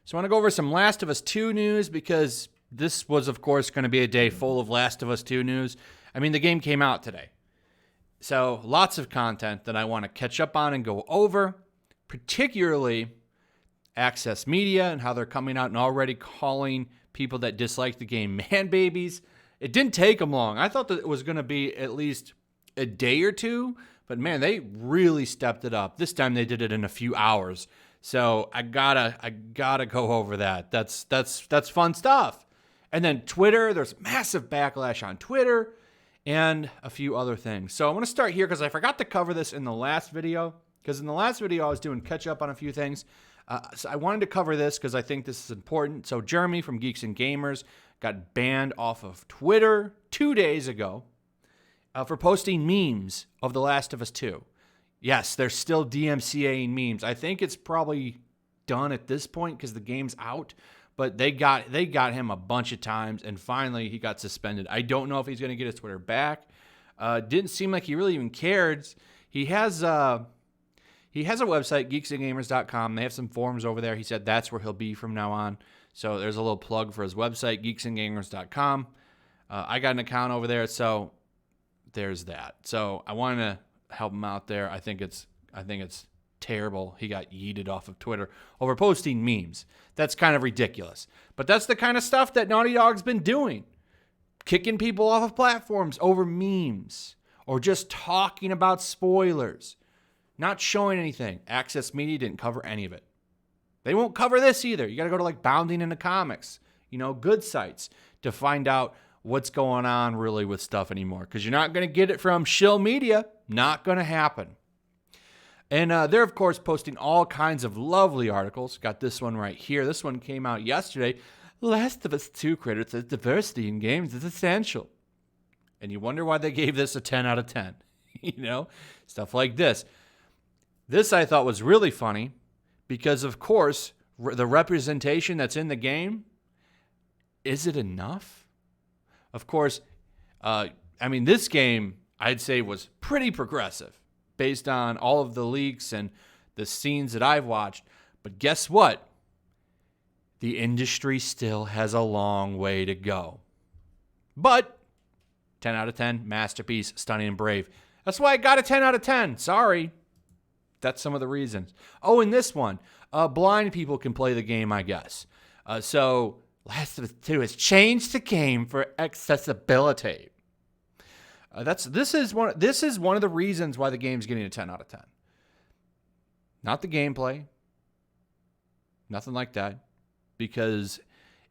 So I want to go over some Last of Us 2 news because this was, of course, going to be a day full of Last of Us 2 news. I mean, the game came out today. So lots of content that I want to catch up on and go over, particularly Access Media and how they're coming out and already calling people that dislike the game man babies. It didn't take them long. I thought that it was going to be at least a day or two, but man, they really stepped it up. This time they did it in a few hours. So I gotta go over that. That's fun stuff. And then Twitter, there's massive backlash on Twitter and a few other things. So I'm going to start here because I forgot to cover this in the last video. Because in the last video, I was doing catch up on a few things. So I wanted to cover this because I think this is important. So Jeremy from Geeks and Gamers got banned off of Twitter 2 days ago for posting memes of The Last of Us 2. Yes, they're still DMCAing memes. I think it's probably done at this point because the game's out. But they got him a bunch of times, and finally he got suspended. I don't know if he's going to get his Twitter back. Didn't seem like he really even cared. He has a website, geeksandgamers.com. They have some forums over there. He said that's where he'll be from now on. So there's a little plug for his website, geeksandgamers.com. I got an account over there, so there's that. So I wanted to help him out there. I think it's terrible. He got yeeted off of Twitter over posting memes. That's kind of ridiculous. But that's the kind of stuff that Naughty Dog's been doing. Kicking people off of platforms over memes or just talking about spoilers. Not showing anything. Access Media didn't cover any of it. They won't cover this either. You got to go to like Bounding into Comics, good sites to find out what's going on really with stuff anymore. Because you're not going to get it from Shill Media. Not going to happen. And they're, of course, posting all kinds of lovely articles. Got this one right here. This one came out yesterday. Last of Us 2 creator says diversity in games is essential. And you wonder why they gave this a 10 out of 10. Stuff like this. This I thought was really funny because, of course, the representation that's in the game, is it enough? Of course, this game, I'd say, was pretty progressive based on all of the leaks and the scenes that I've watched. But guess what? The industry still has a long way to go. But 10 out of 10, masterpiece, stunning and brave. That's why I got a 10 out of 10. Sorry. That's some of the reasons. Oh, and this one. Blind people can play the game, I guess. So Last of Us 2 has changed the game for accessibility. This is one of the reasons why the game's getting a 10 out of 10. Not the gameplay. Nothing like that. Because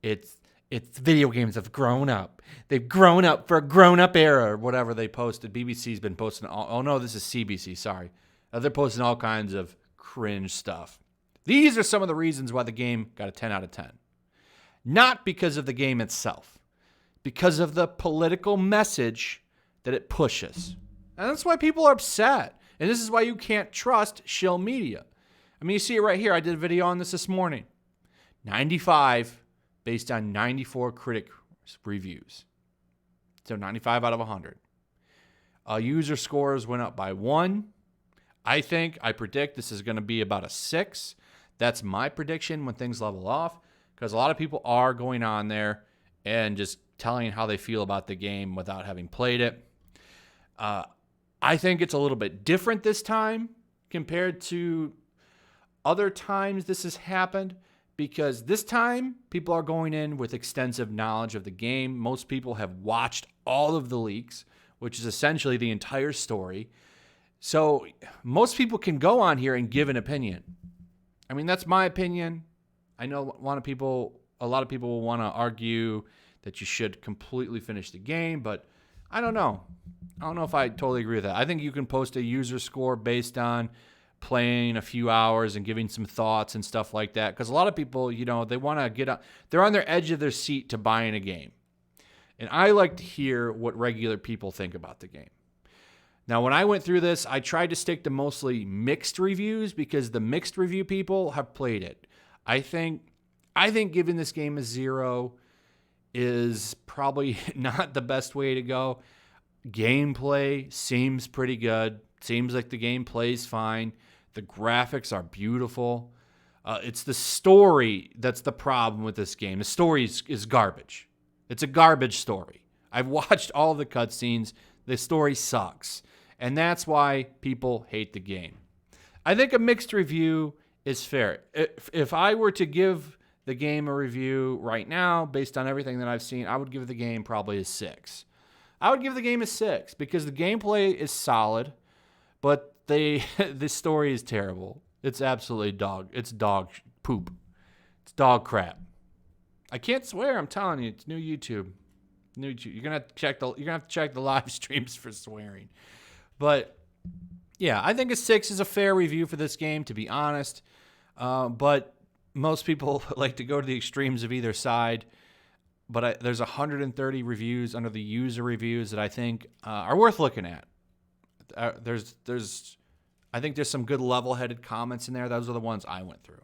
it's video games have grown up. They've grown up for a grown-up era or whatever they posted. BBC's been posting this is CBC, sorry. They're posting all kinds of cringe stuff. These are some of the reasons why the game got a 10 out of 10. Not because of the game itself. Because of the political message that it pushes. And that's why people are upset. And this is why you can't trust Shill Media. You see it right here. I did a video on this morning. 95 based on 94 critic reviews. So 95 out of 100. User scores went up by 1. I predict this is going to be about a 6. That's my prediction when things level off. Because a lot of people are going on there and just telling how they feel about the game without having played it. I think it's a little bit different this time compared to other times this has happened because this time people are going in with extensive knowledge of the game. Most people have watched all of the leaks, which is essentially the entire story. So most people can go on here and give an opinion. That's my opinion. I know a lot of people will want to argue that you should completely finish the game, but I don't know. I don't know if I totally agree with that. I think you can post a user score based on playing a few hours and giving some thoughts and stuff like that. Because a lot of people, they want to get up. They're on their edge of their seat to buying a game. And I like to hear what regular people think about the game. Now, when I went through this, I tried to stick to mostly mixed reviews because the mixed review people have played it. I think giving this game a 0 is probably not the best way to go. Gameplay seems pretty good. Seems like the game plays fine. The graphics are beautiful. It's the story that's the problem with this game. The story is garbage. It's a garbage story. I've watched all the cutscenes. The story sucks. And that's why people hate the game. I think a mixed review is fair. If I were to give the game a review right now, based on everything that I've seen, I would give the game probably a 6. I would give the game a 6 because the gameplay is solid, but the story is terrible. It's absolutely dog poop. It's dog crap. I can't swear, I'm telling you. It's new YouTube. You're gonna have to check the live streams for swearing. But yeah, I think a 6 is a fair review for this game, to be honest. But most people like to go to the extremes of either side. But there's 130 reviews under the user reviews that I think are worth looking at. I think there's some good level-headed comments in there. Those are the ones I went through.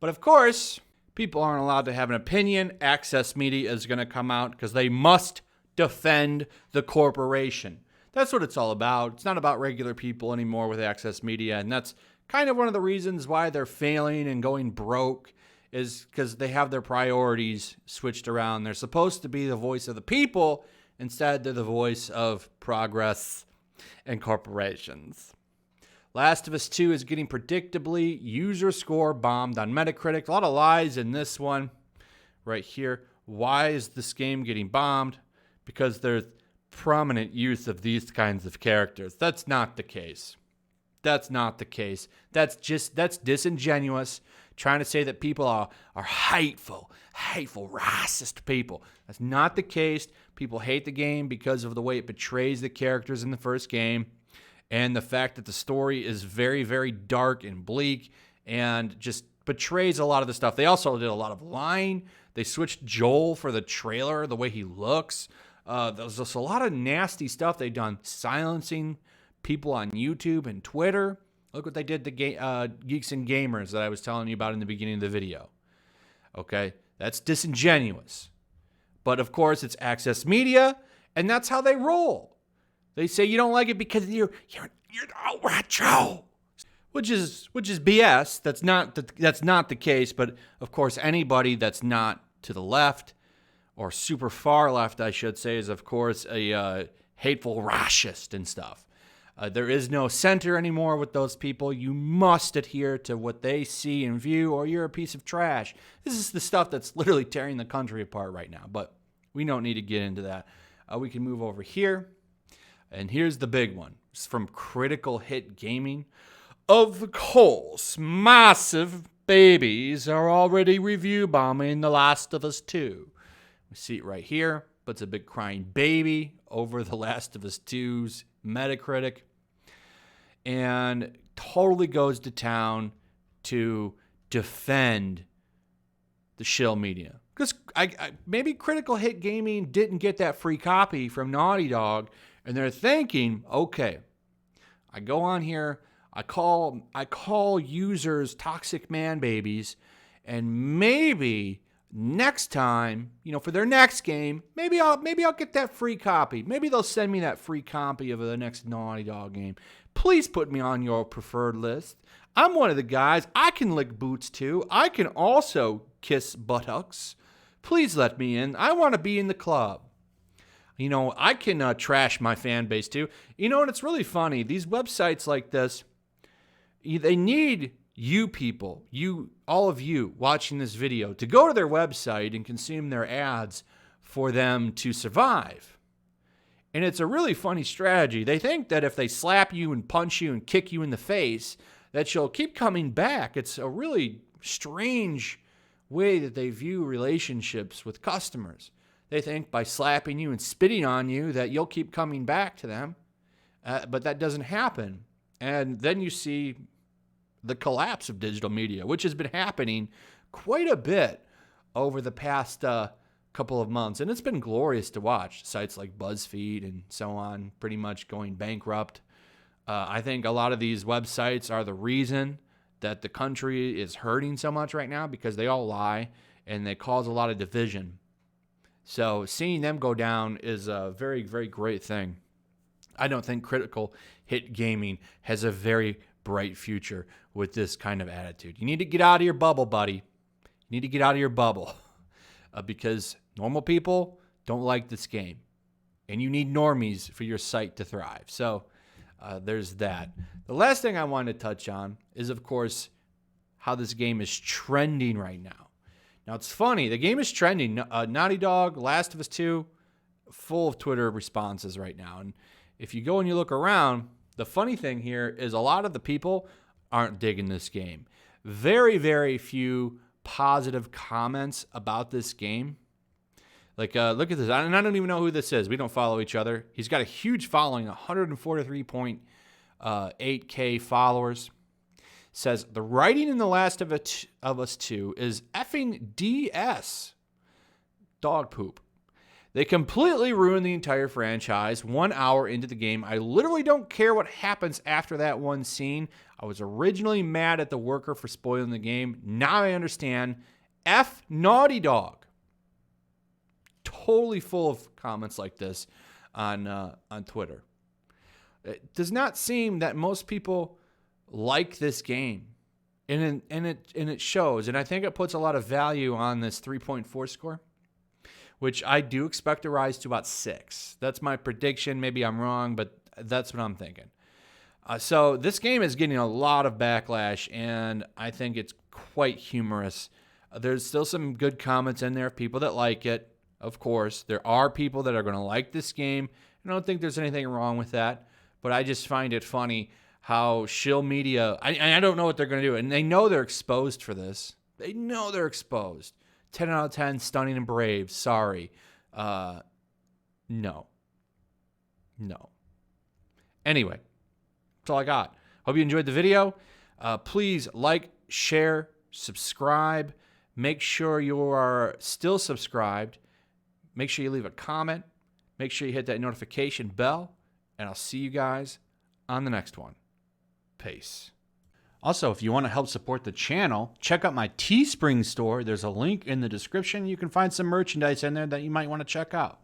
But of course, people aren't allowed to have an opinion. Access Media is going to come out because they must defend the corporation. That's what it's all about. It's not about regular people anymore with Access Media, and that's kind of one of the reasons why they're failing and going broke, is because they have their priorities switched around. They're supposed to be the voice of the people. Instead, they're the voice of progress and corporations. Last of Us 2 is getting predictably user score bombed on Metacritic. A lot of lies in this one right here. Why is this game getting bombed? Because there's prominent use of these kinds of characters. That's not the case. That's not the case. That's disingenuous, trying to say that people are hateful, racist people. That's not the case. People hate the game because of the way it portrays the characters in the first game, and the fact that the story is very, very dark and bleak and just portrays a lot of the stuff. They also did a lot of lying. They switched Joel for the trailer, the way he looks. There's just a lot of nasty stuff they've done, silencing people on YouTube and Twitter. Look what they did to Geeks and Gamers that I was telling you about in the beginning of the video. Okay, that's disingenuous. But of course, it's Access Media, and that's how they roll. They say you don't like it because you're retro, which is BS. That's not the case. But of course, anybody that's not to the left or super far left, I should say, is of course a hateful racist and stuff. There is no center anymore with those people. You must adhere to what they see and view, or you're a piece of trash. This is the stuff that's literally tearing the country apart right now. But we don't need to get into that. We can move over here. And here's the big one. It's from Critical Hit Gaming. Of course, massive babies are already review bombing The Last of Us 2. We see it right here. Puts a big crying baby over The Last of Us 2's Metacritic. And totally goes to town to defend the Shill Media. Because maybe Critical Hit Gaming didn't get that free copy from Naughty Dog, and they're thinking, okay, I go on here, I call users toxic man babies, and maybe next time, for their next game, maybe I'll get that free copy. Maybe they'll send me that free copy of the next Naughty Dog game. Please put me on your preferred list. I'm one of the guys. I can lick boots too. I can also kiss buttocks. Please let me in. I want to be in the club. I can trash my fan base too. And it's really funny. These websites like this, they need you people, all of you watching this video, to go to their website and consume their ads for them to survive. And it's a really funny strategy. They think that if they slap you and punch you and kick you in the face, that you'll keep coming back. It's a really strange way that they view relationships with customers. They think by slapping you and spitting on you that you'll keep coming back to them. But that doesn't happen. And then you see the collapse of digital media, which has been happening quite a bit over the past couple of months. And it's been glorious to watch. Sites like BuzzFeed and so on pretty much going bankrupt. I think a lot of these websites are the reason that the country is hurting so much right now, because they all lie and they cause a lot of division. So seeing them go down is a very, very great thing. I don't think Critical Hit Gaming has a very bright future with this kind of attitude. You need to get out of your bubble, buddy. You need to get out of your bubble because normal people don't like this game. And you need normies for your site to thrive. So there's that. The last thing I wanted to touch on is, of course, how this game is trending right now. Now, it's funny. The game is trending. Naughty Dog, Last of Us 2, full of Twitter responses right now. And if you go and you look around, the funny thing here is a lot of the people aren't digging this game. Very, very few positive comments about this game. Like, look at this. And I don't even know who this is. We don't follow each other. He's got a huge following, 143.8K followers. Says, the writing in The Last of Us 2 is effing DS. Dog poop. They completely ruined the entire franchise 1 hour into the game. I literally don't care what happens after that one scene. I was originally mad at the worker for spoiling the game. Now I understand. F Naughty Dog. Totally full of comments like this on Twitter. It does not seem that most people like this game, and it shows. And I think it puts a lot of value on this 3.4 score, which I do expect to rise to about 6. That's my prediction. Maybe I'm wrong, but that's what I'm thinking. So this game is getting a lot of backlash, and I think it's quite humorous. There's still some good comments in there, people that like it. Of course, there are people that are going to like this game. I don't think there's anything wrong with that, but I just find it funny how Shill Media, I don't know what they're going to do, and they know they're exposed for this. They know they're exposed. 10 out of 10, stunning and brave. Sorry. No. Anyway, that's all I got. Hope you enjoyed the video. Please like, share, subscribe. Make sure you are still subscribed. Make sure you leave a comment. Make sure you hit that notification bell. And I'll see you guys on the next one. Peace. Also, if you want to help support the channel, check out my Teespring store. There's a link in the description. You can find some merchandise in there that you might want to check out.